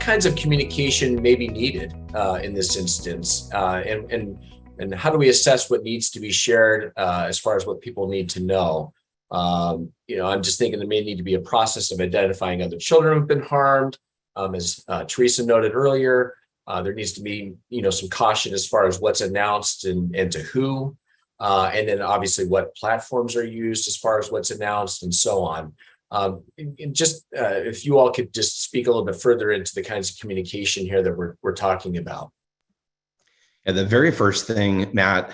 what kinds of communication may be needed in this instance, and how do we assess what needs to be shared as far as what people need to know? I'm just thinking there may need to be a process of identifying other children who've been harmed. As Teresa noted earlier, there needs to be, some caution as far as what's announced and to who, and then obviously what platforms are used as far as what's announced and so on. If you all could just speak a little bit further into the kinds of communication here that we're talking about. Yeah, the very first thing, Matt,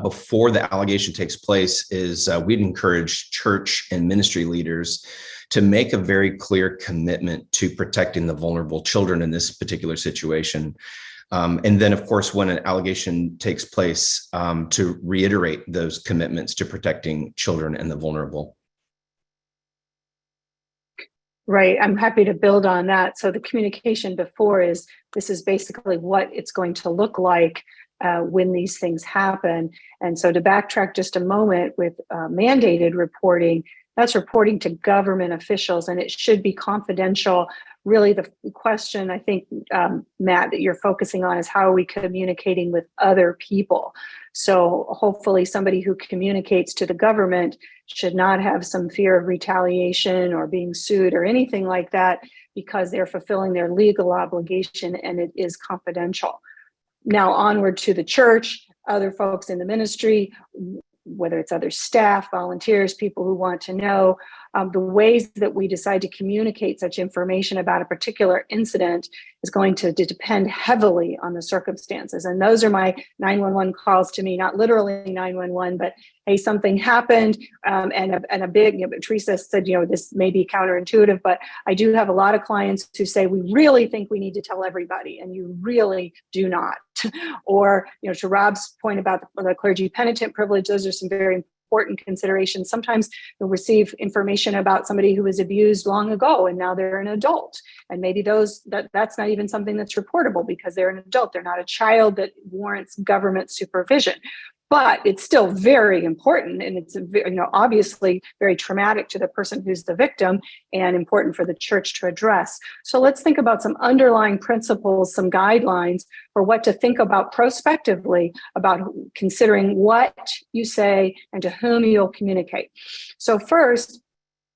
before the allegation takes place is we'd encourage church and ministry leaders to make a very clear commitment to protecting the vulnerable children in this particular situation. And then, of course, when an allegation takes place, to reiterate those commitments to protecting children and the vulnerable. Right. I'm happy to build on that. So the communication before this is basically what it's going to look like when these things happen. And so to backtrack just a moment with mandated reporting, that's reporting to government officials, and it should be confidential. Really, the question, I think, Matt, that you're focusing on is how are we communicating with other people? So hopefully somebody who communicates to the government should not have some fear of retaliation or being sued or anything like that because they're fulfilling their legal obligation and it is confidential. Now onward to the church, other folks in the ministry, whether it's other staff, volunteers, people who want to know, the ways that we decide to communicate such information about a particular incident is going to depend heavily on the circumstances. And those are my 911 calls to me, not literally 911, but hey, something happened, and a big, Teresa said, this may be counterintuitive, but I do have a lot of clients who say, we really think we need to tell everybody, and you really do not. Or, to Rob's point about the clergy penitent privilege, those are some very important considerations. Sometimes you'll receive information about somebody who was abused long ago and now they're an adult. And maybe that's not even something that's reportable because they're an adult. They're not a child that warrants government supervision. But it's still very important, and it's obviously very traumatic to the person who's the victim and important for the church to address. So let's think about some underlying principles, some guidelines for what to think about prospectively about considering what you say and to whom you'll communicate. So first,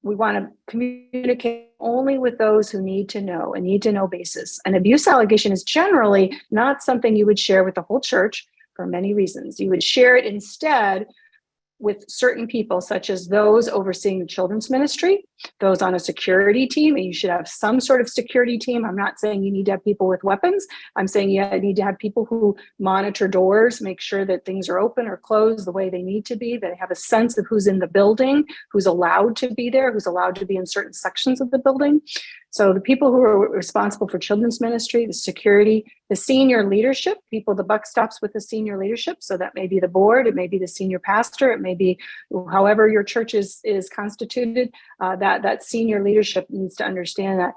we want to communicate only with those who need to know, a need to know basis. An abuse allegation is generally not something you would share with the whole church, for many reasons. You would share it instead with certain people, such as those overseeing the children's ministry, those on a security team, and you should have some sort of security team. I'm not saying you need to have people with weapons. I'm saying you need to have people who monitor doors, make sure that things are open or closed the way they need to be, that they have a sense of who's in the building, who's allowed to be there, who's allowed to be in certain sections of the building. So the people who are responsible for children's ministry, the security, the senior leadership, the buck stops with the senior leadership. So that may be the board, it may be the senior pastor, it may be however your church is constituted, that senior leadership needs to understand that.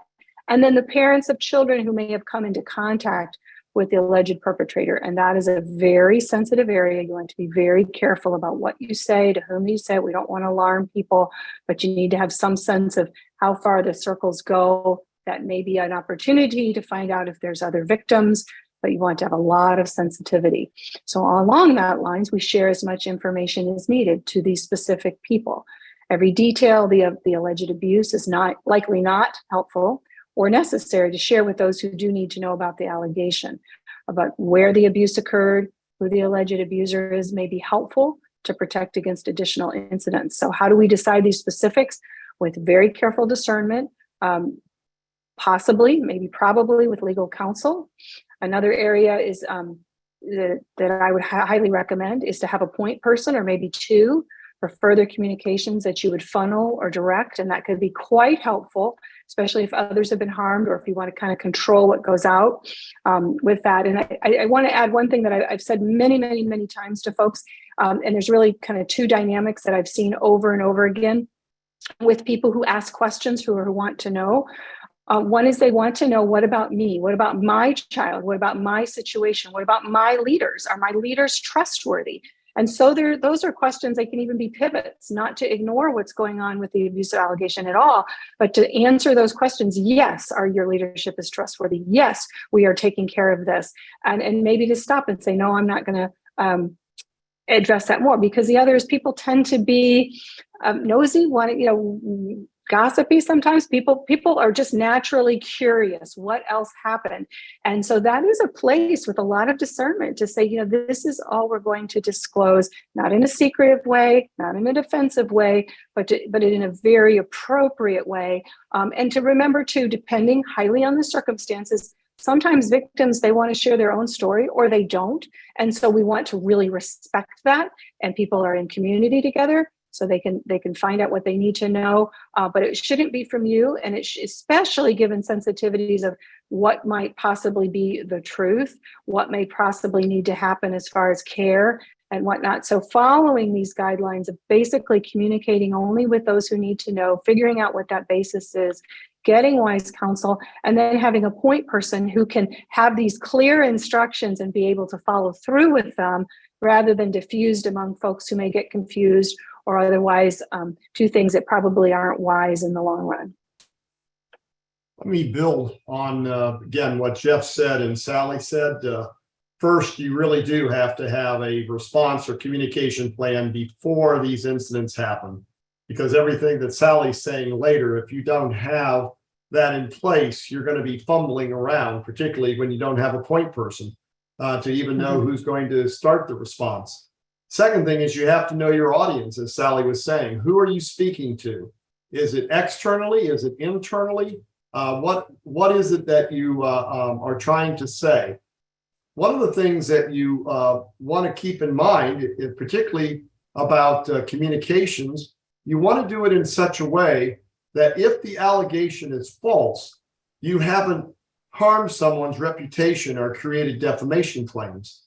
And then the parents of children who may have come into contact with the alleged perpetrator. And that is a very sensitive area. You want to be very careful about what you say, to whom you say it. We don't want to alarm people, but you need to have some sense of how far the circles go. That may be an opportunity to find out if there's other victims, but you want to have a lot of sensitivity. So along that lines, we share as much information as needed to these specific people. Every detail of the alleged abuse is likely not helpful or necessary to share with those who do need to know about the allegation. About where the abuse occurred, who the alleged abuser is, may be helpful to protect against additional incidents. So how do we decide these specifics? With very careful discernment, possibly, maybe probably with legal counsel. Another area is that I would highly recommend is to have a point person or maybe two for further communications that you would funnel or direct, and that could be quite helpful, especially if others have been harmed or if you want to kind of control what goes out with that. And I want to add one thing that I've said many, many, many times to folks, and there's really kind of two dynamics that I've seen over and over again with people who ask questions, who want to know. One is they want to know, what about me? What about my child? What about my situation? What about my leaders? Are my leaders trustworthy? And so those are questions. They can even be pivots, not to ignore what's going on with the abuse allegation at all, but to answer those questions. Yes, your leadership is trustworthy. Yes, we are taking care of this. And maybe to stop and say, no, I'm not going to address that more, because the others, people tend to be nosy, gossipy. Sometimes people are just naturally curious. What else happened? And so that is a place with a lot of discernment to say, this is all we're going to disclose, not in a secretive way, not in a defensive way, but in a very appropriate way. And to remember too, depending highly on the circumstances, sometimes victims, they want to share their own story or they don't. And so we want to really respect that. And people are in community together, so they can find out what they need to know, but it shouldn't be from you. And especially given sensitivities of what might possibly be the truth, what may possibly need to happen as far as care and whatnot. So following these guidelines of basically communicating only with those who need to know, figuring out what that basis is, getting wise counsel, and then having a point person who can have these clear instructions and be able to follow through with them, rather than diffused among folks who may get confused or otherwise do things that probably aren't wise in the long run. Let me build on, again, what Jeff said and Sally said. First, you really do have to have a response or communication plan before these incidents happen, because everything that Sally's saying later, if you don't have that in place, you're going to be fumbling around, particularly when you don't have a point person to even know who's going to start the response. Second thing is you have to know your audience, as Sally was saying. Who are you speaking to? Is it externally? Is it internally? What is it that you are trying to say? One of the things that you want to keep in mind, particularly about communications, you want to do it in such a way that if the allegation is false, you haven't harmed someone's reputation or created defamation claims.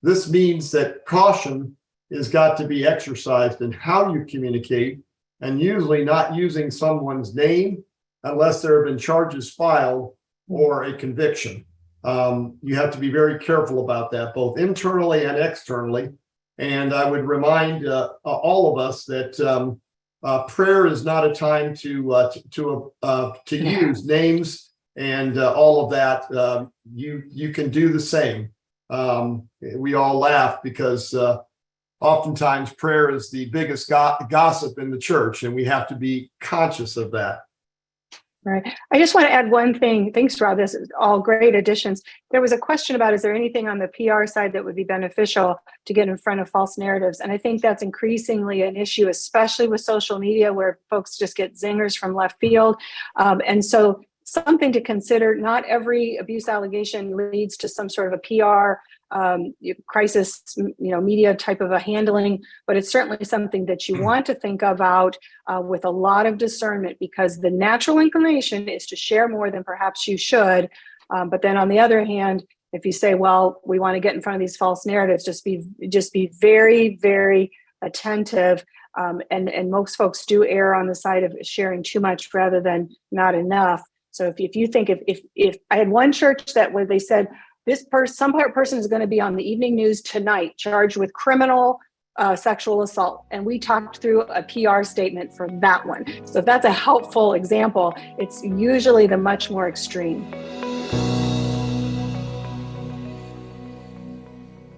This means that caution has got to be exercised in how you communicate, and usually not using someone's name unless there have been charges filed or a conviction. You have to be very careful about that, both internally and externally. And I would remind all of us that prayer is not a time to use names and all of that. You can do the same. We all laugh because oftentimes prayer is the biggest gossip in the church, and we have to be conscious of that. Right. I just want to add one thing. Thanks, Rob. This is all great additions. There was a question about, is there anything on the PR side that would be beneficial to get in front of false narratives? And I think that's increasingly an issue, especially with social media, where folks just get zingers from left field. And so something to consider. Not every abuse allegation leads to some sort of a PR crisis, media type of a handling, but it's certainly something that you want to think about with a lot of discernment, because the natural inclination is to share more than perhaps you should. But then on the other hand, if you say, well, we want to get in front of these false narratives, just be very, very attentive. And most folks do err on the side of sharing too much rather than not enough. So if you think, if I had one church that where they said, some person is going to be on the evening news tonight, charged with criminal sexual assault. And we talked through a PR statement for that one. So if that's a helpful example, it's usually the much more extreme.